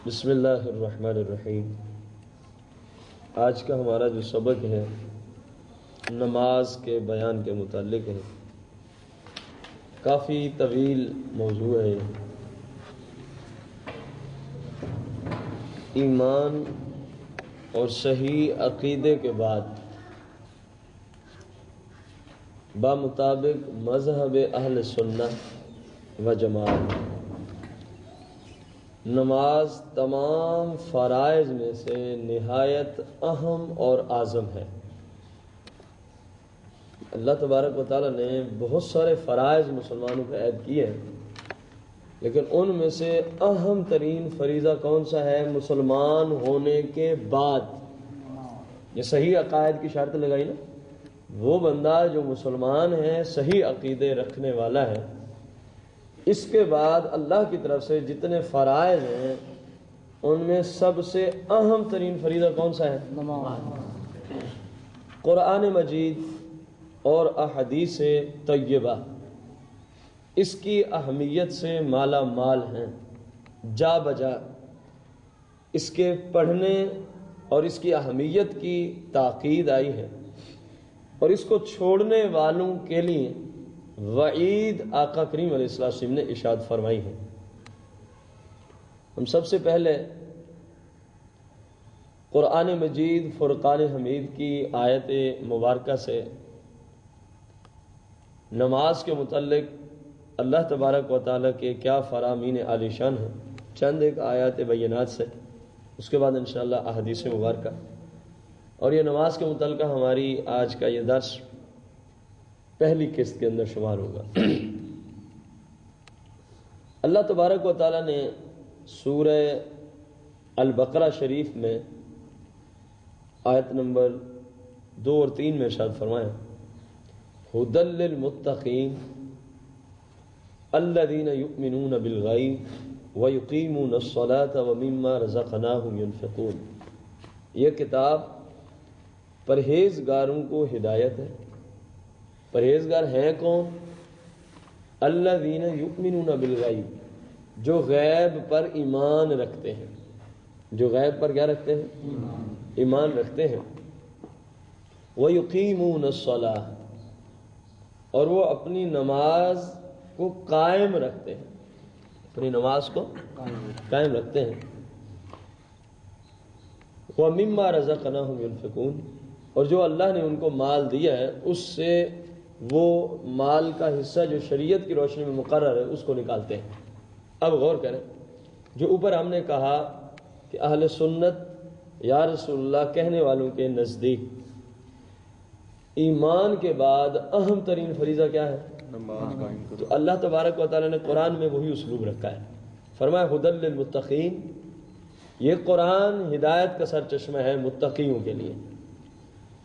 بسم اللہ الرحمن الرحیم۔ آج کا ہمارا جو سبق ہے نماز کے بیان کے متعلق ہے۔ کافی طویل موضوع ہے۔ ایمان اور صحیح عقیدے کے بعد بمطابق مذہب اہل سنت و جماعت نماز تمام فرائض میں سے نہایت اہم اور اعظم ہے۔ اللہ تبارک و تعالیٰ نے بہت سارے فرائض مسلمانوں پہ عائد کیے ہیں، لیکن ان میں سے اہم ترین فریضہ کون سا ہے؟ مسلمان ہونے کے بعد یہ صحیح عقائد کی شرط لگائی نا، وہ بندہ جو مسلمان ہے، صحیح عقیدے رکھنے والا ہے، اس کے بعد اللہ کی طرف سے جتنے فرائض ہیں ان میں سب سے اہم ترین فریضہ کون سا ہے؟ نماز۔ قرآن مجید اور احادیث طیبہ اس کی اہمیت سے مالا مال ہیں، جا بجا اس کے پڑھنے اور اس کی اہمیت کی تاکید آئی ہے، اور اس کو چھوڑنے والوں کے لیے وعید آقا کریم علیہ السلام نے ارشاد فرمائی ہے۔ ہم سب سے پہلے قرآن مجید فرقان حمید کی آیت مبارکہ سے نماز کے متعلق اللہ تبارک و تعالیٰ کے کیا فرامین عالی شان ہیں چند ایک آیات بینات سے، اس کے بعد انشاءاللہ احادیث مبارکہ، اور یہ نماز کے متعلقہ ہماری آج کا یہ درس پہلی قسط کے اندر شمار ہوگا۔ اللہ تبارک و تعالیٰ نے سورہ البقرہ شریف میں آیت نمبر 2 اور 3 میں ارشاد فرمایا، ھدی للمتقین الذین یؤمنون بالغیب ویقیمون الصلاة ومما رزقناہم ینفقون۔ یہ کتاب پرہیزگاروں کو ہدایت ہے۔ پرہیزگار ہیں کون؟ الذین یؤمنون بالغیب، جو غیب پر ایمان رکھتے ہیں۔ جو غیب پر کیا رکھتے ہیں؟ ایمان رکھتے ہیں۔ وَيُقِيمُونَ الصَّلَاةَ، اور وہ اپنی نماز کو قائم رکھتے ہیں، اپنی نماز کو قائم رکھتے ہیں۔ وَمِمَّا رَزَقْنَاهُمْ يُنْفِقُونَ، اور جو اللہ نے ان کو مال دیا ہے اس سے وہ مال کا حصہ جو شریعت کی روشنی میں مقرر ہے اس کو نکالتے ہیں۔ اب غور کریں، جو اوپر ہم نے کہا کہ اہل سنت یا رسول اللہ کہنے والوں کے نزدیک ایمان کے بعد اہم ترین فریضہ کیا ہے؟ نماز قائم کرو۔ تو اللہ تبارک و تعالیٰ نے قرآن میں وہی اسلوب رکھا ہے، فرمایا ھدی للمتقین۔ یہ قرآن ہدایت کا سر چشمہ ہے متقیوں کے لیے۔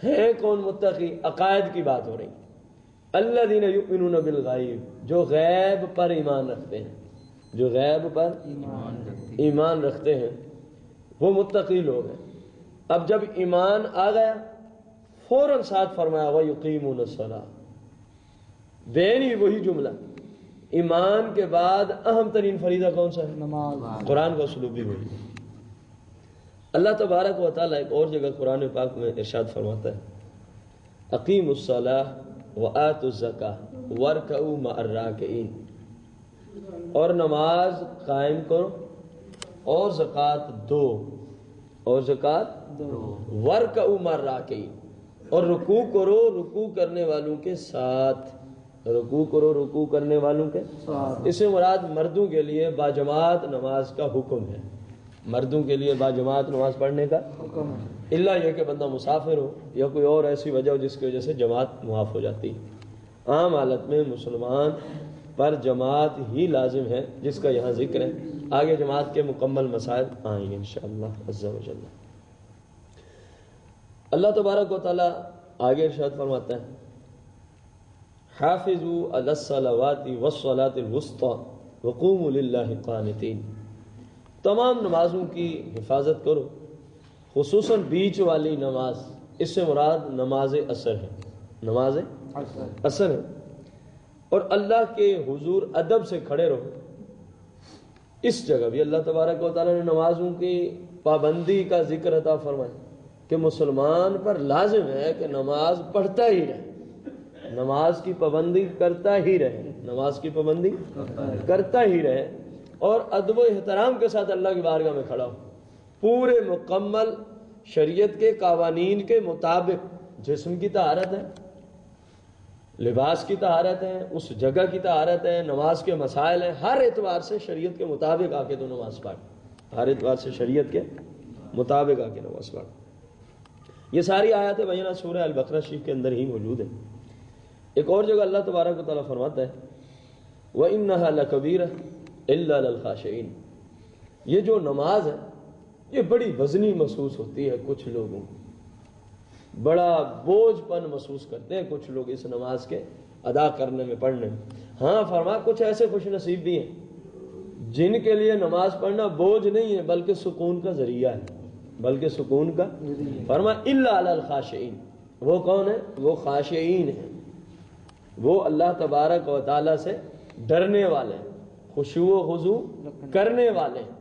ہے کون متقی؟ عقائد کی بات ہو رہی۔ الذین یؤمنون بالغیب، جو غیب پر ایمان رکھتے ہیں، جو غیب پر ایمان رکھتے ہیں، وہ متقی لوگ ہیں۔ اب جب ایمان آ گیا فوراً ساتھ فرمایا وَيُقِيمُونَ الصَّلَاةَ، دین ہی وہی جملہ۔ ایمان کے بعد اہم ترین فریضہ کون سا ہے؟ نماز۔ قرآن کا اسلوب بھی وہی ہے۔ اللہ تبارک و تعالیٰ ایک اور جگہ قرآن پاک میں ارشاد فرماتا ہے، اقیموا الصلاۃ وآتوا الزکاۃ وارکعوا مع الراکعین، اور نماز قائم کرو اور زکوٰۃ دو، اور زکوٰۃ دو، وارکعوا مع الراکعین، اور رکوع کرو رکوع کرنے والوں کے ساتھ، رکوع کرو رکوع کرنے والوں کے ساتھ۔ اس سے مراد مردوں کے لیے باجماعت نماز کا حکم ہے، مردوں کے لیے باجماعت نماز پڑھنے کا حکم ہے، اللہ یہ کہ بندہ مسافر ہو یا کوئی اور ایسی وجہ ہو جس کی وجہ سے جماعت معاف ہو جاتی ہے۔ عام حالت میں مسلمان پر جماعت ہی لازم ہے، جس کا یہاں ذکر ہے۔ آگے جماعت کے مکمل مسائل آئیں گے انشاءاللہ عز و جل۔ اللہ تبارک و تعالیٰ آگے ارشاد فرماتا ہے، حافظوا علی الصلوات والصلاۃ الوسطی وقوموا للہ قانتین، تمام نمازوں کی حفاظت کرو، خصوصاً بیچ والی نماز، اس سے مراد نماز عصر ہے، نماز عصر ہے، اور اللہ کے حضور ادب سے کھڑے رہو اس جگہ بھی اللہ تبارک و تعالیٰ نے نمازوں کی پابندی کا ذکر عطا فرمایا کہ مسلمان پر لازم ہے کہ نماز پڑھتا ہی رہے، نماز کی پابندی کرتا ہی رہے، نماز کی پابندی کرتا ہی رہے، اور ادب و احترام کے ساتھ اللہ کی بارگاہ میں کھڑا ہو، پورے مکمل شریعت کے قوانین کے مطابق۔ جسم کی طہارت ہے، لباس کی طہارت ہے، اس جگہ کی طہارت ہے، نماز کے مسائل ہیں، ہر اعتبار سے شریعت کے مطابق آ کے تو نماز پڑھ، ہر اعتبار سے شریعت کے مطابق آ کے نماز پڑھ۔ یہ ساری آیات بینہ سورہ البقرہ شریف کے اندر ہی موجود ہے۔ ایک اور جگہ اللہ تبارک و تعالیٰ فرماتا ہے وَإِنَّهَا لَكَبِيرَةٌ إِلَّا لِلْخَاشِعِينَ، یہ جو نماز ہے یہ بڑی وزنی محسوس ہوتی ہے کچھ لوگوں کو، بڑا بوجھ پن محسوس کرتے ہیں کچھ لوگ اس نماز کے ادا کرنے میں، پڑھنے میں۔ ہاں فرما کچھ ایسے خوش نصیب بھی ہیں جن کے لیے نماز پڑھنا بوجھ نہیں ہے بلکہ سکون کا ذریعہ ہے، بلکہ سکون کا فرما الا علی الخاشعین، وہ کون ہے؟ وہ خاشعین ہیں، وہ اللہ تبارک و تعالی سے ڈرنے والے ہیں، خشوع و خضوع کرنے والے ہیں،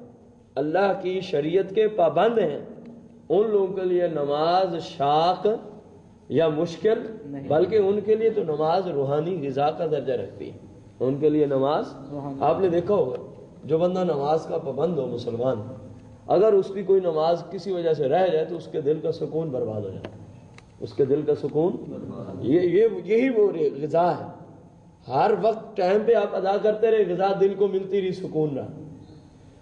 اللہ کی شریعت کے پابند ہیں۔ ان لوگوں کے لیے نماز شاق یا مشکل بلکہ ان کے لیے تو نماز روحانی غذا کا درجہ رکھتی ہے۔ ان کے لیے نماز، آپ نے دیکھا ہوگا جو بندہ نماز کا پابند ہو مسلمان، اگر اس کی کوئی نماز کسی وجہ سے رہ جائے تو اس کے دل کا سکون برباد ہو جاتا ہے، اس کے دل کا سکون، یہی وہ غذا ہے۔ ہر وقت ٹائم پہ آپ ادا کرتے رہے، غذا دل کو ملتی رہی، سکون رہا،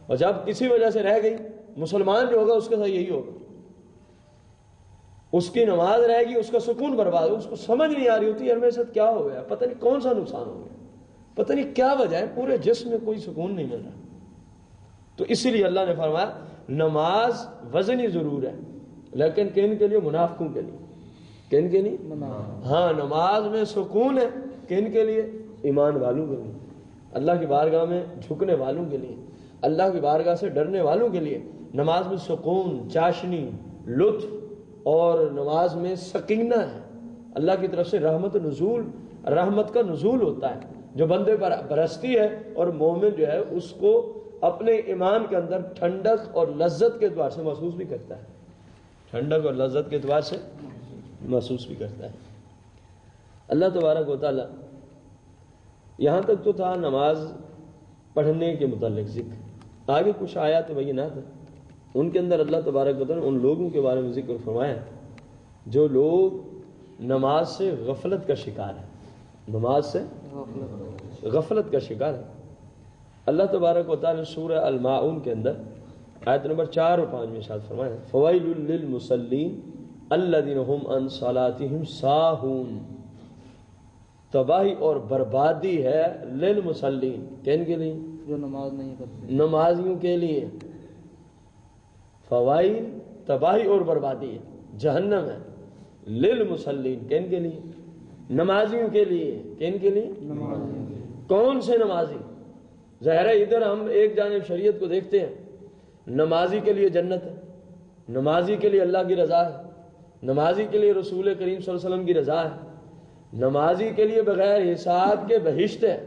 اور جب کسی وجہ سے رہ گئی، مسلمان جو ہوگا اس کے ساتھ یہی ہوگا، اس کی نماز رہے گی، اس کا سکون برباد ہو، اس کو سمجھ نہیں آ رہی ہوتی یار میرے ساتھ کیا ہو گیا، پتہ نہیں کون سا نقصان ہو گیا، پتہ نہیں کیا وجہ ہے، پورے جسم میں کوئی سکون نہیں مل رہا۔ تو اسی لیے اللہ نے فرمایا نماز وزنی ضرور ہے، لیکن کن کے لیے؟ منافقوں کے لیے۔ کن کے لیے؟ ہاں نماز میں سکون ہے، کن کے لیے؟ ایمان والوں کے لیے، اللہ کی بارگاہ میں جھکنے والوں کے لیے، اللہ کی بارگاہ سے ڈرنے والوں کے لیے نماز میں سکون، چاشنی، لطف، اور نماز میں سکینہ ہے، اللہ کی طرف سے رحمت کا نزول ہوتا ہے جو بندے پر برستی ہے، اور مومن جو ہے اس کو اپنے ایمان کے اندر ٹھنڈک اور لذت کے اعتبار سے محسوس بھی کرتا ہے، ٹھنڈک اور لذت کے اعتبار سے محسوس بھی کرتا ہے۔ اللہ تبارک و تعالی یہاں تک تو تھا نماز پڑھنے کے متعلق ذکر، آگے کچھ آیات بینات ہیں، ان کے اندر اللہ تبارک و تعالی ان لوگوں کے بارے میں ذکر فرمایا جو لوگ نماز سے غفلت کا شکار ہے، نماز سے غفلت کا شکار ہے۔ اللہ تبارک و تعالی سورہ الماعون کے اندر آیت نمبر 4 اور 5 میں ارشاد فرمایا فویل للمصلین الذین هم عن صلاتهم ساہون، تباہی اور بربادی ہے للمصلین، کن کے لیے؟ جو نماز نہیں پڑھتے، نمازیوں کے لیے۔ فوائل تباہی اور بربادی ہے، جہنم ہے، للمصلین کن کے لیے؟ نمازیوں کے لیے، کن کے لیے؟ کون سے نمازی؟ ظاہر ہے ادھر ہم ایک جانب شریعت کو دیکھتے ہیں، نمازی کے لیے جنت ہے، نمازی کے لیے اللہ کی رضا ہے، نمازی کے لیے رسول کریم صلی اللہ علیہ وسلم کی رضا ہے، نمازی کے لیے بغیر حساب کے بہشت ہے،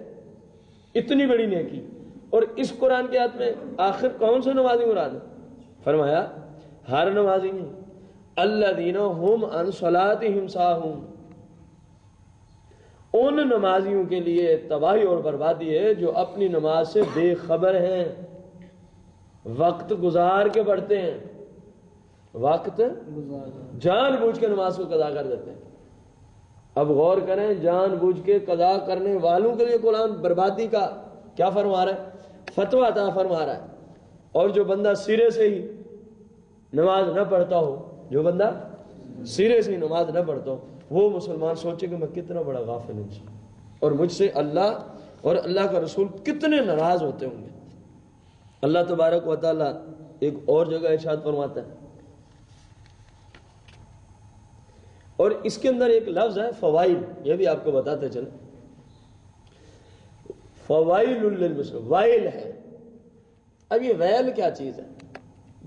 اتنی بڑی نیکی۔ اور اس قرآن کے آیت میں آخر کون سے نمازی مراد ہے؟ فرمایا ہر نمازی نہیں، الذین هم عن صلاتهم ساہون، ان نمازیوں کے لیے تباہی اور بربادی ہے جو اپنی نماز سے بے خبر ہیں، وقت گزار کے پڑھتے ہیں، وقت جان بوجھ کے نماز کو قضا کر دیتے ہیں۔ اب غور کریں، جان بوجھ کے قضا کرنے والوں کے لیے قرآن بربادی کا کیا فرما رہا ہے؟ فتویٰ عطا فرما رہا ہے۔ اور جو بندہ سرے سے ہی نماز نہ پڑھتا ہو، جو بندہ سرے سے ہی نماز نہ پڑھتا ہو، وہ مسلمان سوچے کہ میں کتنا بڑا غافل ہوں، اور مجھ سے اللہ اور اللہ کا رسول کتنے ناراض ہوتے ہوں گے۔ اللہ تبارک و تعالی ایک اور جگہ ارشاد فرماتا ہے، اور اس کے اندر ایک لفظ ہے فوائل، یہ بھی آپ کو بتاتے چلیں، فوائل للمصلین، وائل ہے۔ اب یہ ویل کیا چیز ہے؟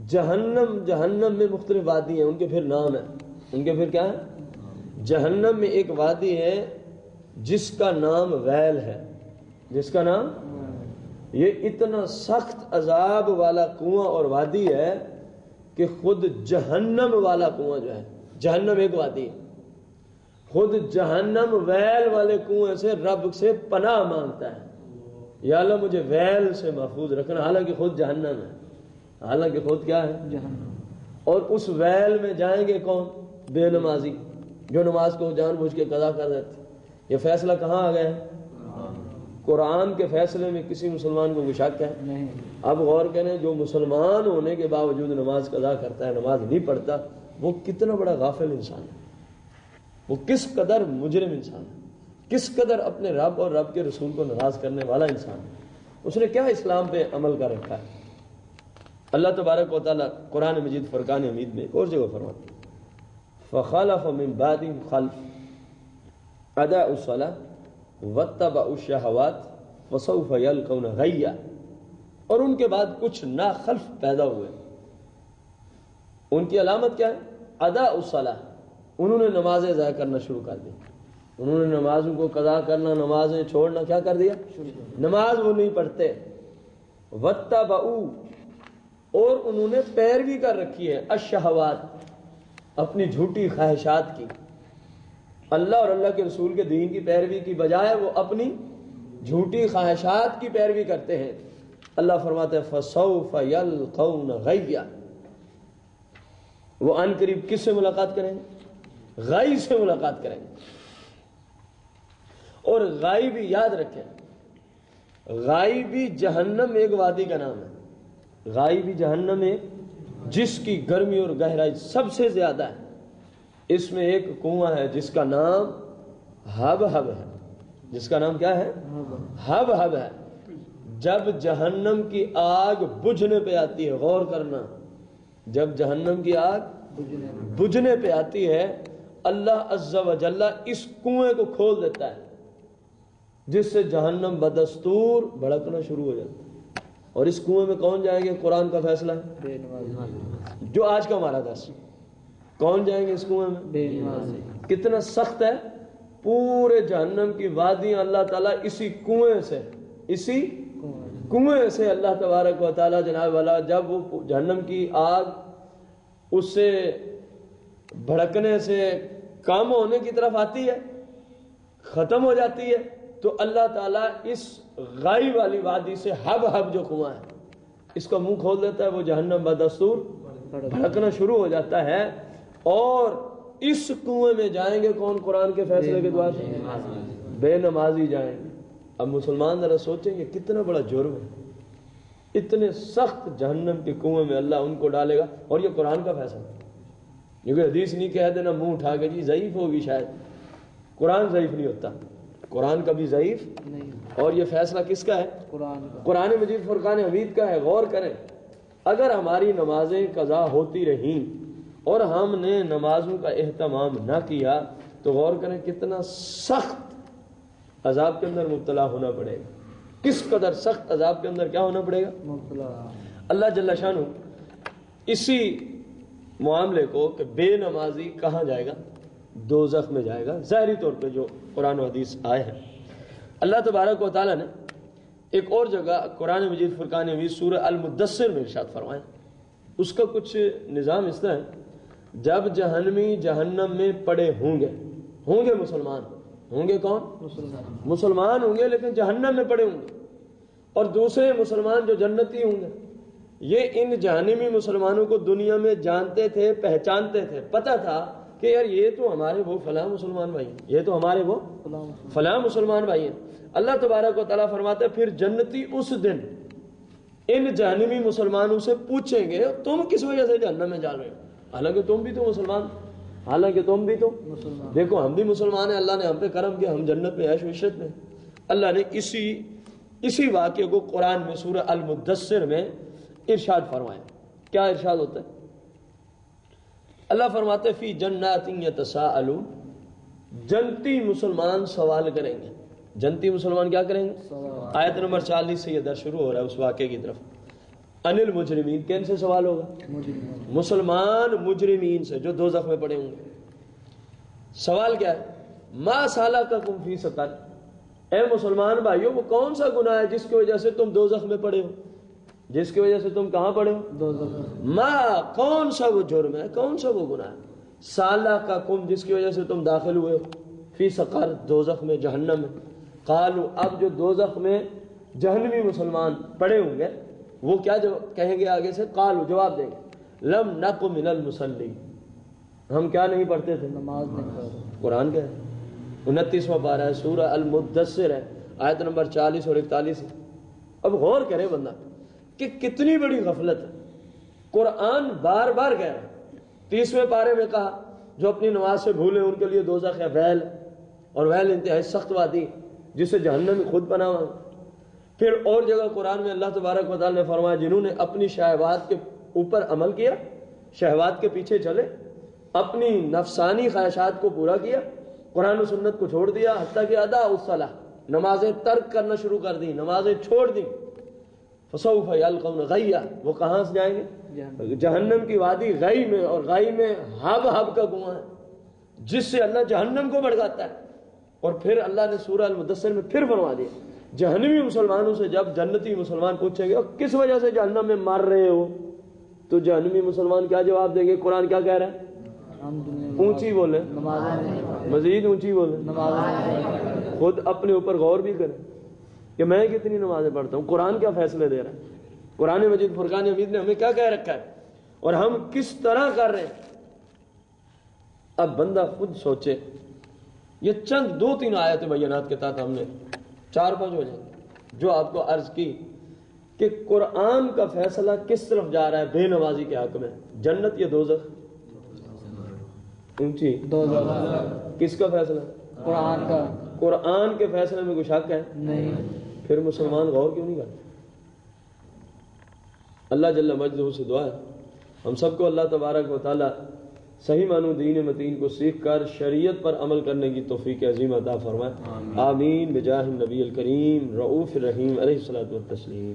جہنم میں مختلف وادی ہیں، ان کے پھر نام ہیں، ان کے پھر کیا ہے؟ جہنم میں ایک وادی ہے جس کا نام ویل ہے، جس کا نام یہ اتنا سخت عذاب والا کنواں اور وادی ہے کہ خود جہنم والا کنواں جو ہے، جہنم ایک وادی ہے، خود جہنم ویل والے کنویں سے رب سے پناہ مانگتا ہے، یا اللہ مجھے ویل سے محفوظ رکھنا، حالانکہ خود جہنم ہے، حالانکہ خود کیا ہے جہنم۔ اور اس ویل میں جائیں گے کون؟ بے نمازی، جو نماز کو جان بوجھ کے قضا کر دیتے۔ یہ فیصلہ کہاں آ گیا ہے؟ قرآن کے فیصلے میں کسی مسلمان کو شک ہے نہیں۔ اب غور کریں، جو مسلمان ہونے کے باوجود نماز قضا کرتا ہے، نماز نہیں پڑھتا، وہ کتنا بڑا غافل انسان ہے، وہ کس قدر مجرم انسان ہے، کس قدر اپنے رب اور رب کے رسول کو ناراض کرنے والا انسان ہے۔ اس نے کیا اسلام پہ عمل کر رکھا ہے؟ اللہ تبارک و تعالیٰ قرآن مجید فرقان حمید میں ایک اور جگہ فرماتے ہیں فَخَلَفَ مِن بَعْدِهِمْ خَلْفٌ أَضَاعُوا الصَّلَاةَ وَاتَّبَعُوا الشَّهَوَاتِ فَسَوْفَ يَلْقَوْنَ غَيًّا، اور ان کے بعد کچھ ناخلف پیدا ہوئے، ان کی علامت کیا ہے؟ اَضَاعُوا الصَّلَاةَ، انہوں نے نمازیں ضائع کرنا شروع کر دی، انہوں نے نمازوں کو قضا کرنا، نمازیں چھوڑنا کیا کر دیا؟ نماز وہ نہیں پڑھتے۔ وَاتَّبَعُوا، اور انہوں نے پیروی کر رکھی ہے، الشہوات، اپنی جھوٹی خواہشات کی، اللہ اور اللہ کے رسول کے دین کی پیروی کی بجائے وہ اپنی جھوٹی خواہشات کی پیروی کرتے ہیں۔ اللہ فرماتا ہے فَسَوْفَ يَلْقَوْنَ غَيًّا، وہ ان قریب کس سے ملاقات کریں گے؟ غی سے ملاقات کریں گے۔ اور غی بھی یاد رکھیں، غی بھی جہنم ایک وادی کا نام ہے، غی بھی جہنم ایک، جس کی گرمی اور گہرائی سب سے زیادہ ہے۔ اس میں ایک کنواں ہے جس کا نام ہب ہب ہے، جس کا نام کیا ہے؟ ہب ہب ہے۔ جب جہنم کی آگ بجھنے پہ آتی ہے، غور کرنا، جب جہنم کی آگ بجھنے پہ آتی ہے، اللہ عز و جل اس کنویں کو کھول دیتا ہے، جس سے جہنم بدستور بھڑکنا شروع ہو جاتا ہے۔ اور اس کنویں میں کون جائیں گے؟ قرآن کا فیصلہ ہے جو آج کا ہمارا درس، کون جائیں گے اس کنویں میں؟ بے نمازی۔ کتنا سخت ہے، پورے جہنم کی وادیاں اللہ تعالیٰ اسی کنویں سے، اسی کنویں سے اللہ تبارک و تعالیٰ جناب والا، جب وہ جہنم کی آگ اس سے بھڑکنے سے کام ہونے کی طرف آتی ہے، ختم ہو جاتی ہے، تو اللہ تعالیٰ اس غائی والی وادی سے ہب ہب جو کنواں ہے اس کا منہ کھول دیتا ہے، وہ جہنم بدستور بھڑکنا شروع ہو جاتا ہے، اور اس کنویں میں جائیں گے کون؟ قرآن کے فیصلے کے دوار سے بے نمازی جائیں گے۔ اب مسلمان ذرا سوچیں گے کتنا بڑا جرم ہے، اتنے سخت جہنم کے کنویں میں اللہ ان کو ڈالے گا، اور یہ قرآن کا فیصلہ ہے، کیونکہ حدیث نہیں کہہ دینا منہ اٹھا کے جی ضعیف ہوگی، شاید قرآن ضعیف نہیں ہوتا، قرآن کبھی ضعیف نہیں۔ اور یہ فیصلہ کس کا ہے؟ قرآن مجید فرقان حمید کا ہے۔ غور کریں، اگر ہماری نمازیں قضا ہوتی رہیں اور ہم نے نمازوں کا اہتمام نہ کیا تو غور کریں کتنا سخت عذاب کے اندر مبتلا ہونا پڑے گا، کس قدر سخت عذاب کے اندر کیا ہونا پڑے گا؟ مبتلا۔ اللہ جل شانہ اسی معاملے کو کہ بے نمازی کہاں جائے گا؟ دوزخ میں جائے گا، ظاہری طور پہ جو قرآن و حدیث آئے ہیں۔ اللہ تبارک و تعالیٰ نے ایک اور جگہ قرآن مجید فرقان حمید سورہ المدثر میں ارشاد فرمایا، اس کا کچھ نظام اس طرح ہے، جب جہنمی جہنم میں پڑے ہوں گے مسلمان، ہوں گے کون؟ مسلمان ہوں گے لیکن جہنم میں پڑے ہوں گے، اور دوسرے مسلمان جو جنتی ہوں گے، یہ ان جہنمی مسلمانوں کو دنیا میں جانتے تھے، پہچانتے تھے، پتہ تھا کہ یار یہ تو ہمارے وہ فلاں مسلمان بھائی ہیں، یہ تو ہمارے وہ فلاں مسلمان بھائی ہیں۔ اللہ تبارک و تعالیٰ فرماتے ہیں پھر جنتی اس دن ان جہنمی مسلمانوں سے پوچھیں گے تم کس وجہ سے جہنم میں جا رہے ہو، حالانکہ تم بھی تو مسلمان، حالانکہ تم بھی تو مسلمان، دیکھو ہم بھی مسلمان ہیں، اللہ نے ہم پہ کرم کیا، ہم جنت میں عیش و عشرت میں۔ اللہ نے اسی واقعے کو قرآن میں سورہ المدثر میں ارشاد فرمایا۔ کیا ارشاد ہوتا ہے؟ اللہ فرماتے فی جنات یتساءلون، جنتی مسلمان سوال کریں گے، جنتی مسلمان کیا کریں گے؟ آیت نمبر 40 سے یہ درس شروع ہو رہا ہے اس واقعے کی طرف۔ ان المجرمین، کن سے سوال ہوگا؟ مسلمان مجرمین سے جو دوزخ میں پڑے ہوں گے۔ سوال کیا ہے؟ ما سالککم فی سقر، اے مسلمان بھائیوں، وہ کون سا گناہ ہے جس کی وجہ سے تم دوزخ میں پڑے ہو؟ جس کی وجہ سے تم کہاں پڑے ہو؟ دوزخ۔ ما، کون سا وہ جرم ہے، کون سا وہ گناہ ہے؟ سالہ کا کم، جس کی وجہ سے تم داخل ہوئے ہو فی سقر، دوزخ میں، جہنم میں۔ قالو، اب جو دوزخ میں جہنمی مسلمان پڑے ہوں گے وہ کیا جو کہیں گے آگے سے؟ قالو، جواب دیں گے، لم نق من المصلین، ہم کیا نہیں پڑھتے تھے؟ نماز نہیں پڑھتے۔ قرآن کا ہے، 29واں پارہ ہے، سورہ المدثر ہے، آیت نمبر 40 اور 41 ہے۔ اب غور کرے بندہ کہ کتنی بڑی غفلت ہے۔ قرآن بار بار کہہ رہا ہے، 30ویں پارے میں کہا جو اپنی نماز سے بھولے ان کے لیے دوزخ ہے، ویل، اور ویل انتہائی سخت وادی جسے جہنم خود بنا ہوا۔ پھر اور جگہ قرآن میں اللہ تبارک و تعالی نے فرمایا جنہوں نے اپنی شہوات کے اوپر عمل کیا، شہوات کے پیچھے چلے، اپنی نفسانی خواہشات کو پورا کیا، قرآن و سنت کو چھوڑ دیا، حتیٰ کہ ادا الصلاۃ، نمازیں ترک کرنا شروع کر دی، نمازیں چھوڑ دی، فسوف یلقون غیا، وہ کہاں سے جائیں گے؟ جہنم کی وادی غی میں، اور غی میں ہب ہب کا کنواں ہے جس سے اللہ جہنم کو بھڑکاتا ہے۔ اور پھر اللہ نے سورہ المدثر میں پھر فرما دیا، جہنمی مسلمانوں سے جب جنتی مسلمان پوچھیں گے اور کس وجہ سے جہنم میں مر رہے ہو، تو جہنمی مسلمان کیا جواب دیں گے؟ قرآن کیا کہہ رہا ہے؟ اونچی بولے، مزید اونچی بولے، خود اپنے اوپر غور بھی کریں کہ میں کتنی نمازیں پڑھتا ہوں، قرآن کیا فیصلے دے رہا ہے، قرآن مجید فرقان حمید نے ہمیں کیا کہہ رکھا ہے اور ہم کس طرح کر رہے ہیں۔ اب بندہ خود سوچے، یہ چند 2-3 آیت بینات کے تحت ہم نے 4-5 ہو جائیں جو آپ کو عرض کی کہ قرآن کا فیصلہ کس طرف جا رہا ہے بے نمازی کے حق میں، جنت یا دوزخ؟ اونچی دوزخ۔ کس کا فیصلہ؟ قرآن کا۔ قرآن کے فیصلے میں کوئی شک ہے؟ نہیں۔ پھر مسلمان غور کیوں نہیں کرتے؟ اللہ جل مجدہ سے دعا ہے ہم سب کو اللہ تبارک و تعالی صحیح معنوں دین متین کو سیکھ کر شریعت پر عمل کرنے کی توفیق عظیم عطا فرمائے، آمین بجاہ النبی الکریم رؤوف الرحیم علیہ الصلوۃ والتسلیم۔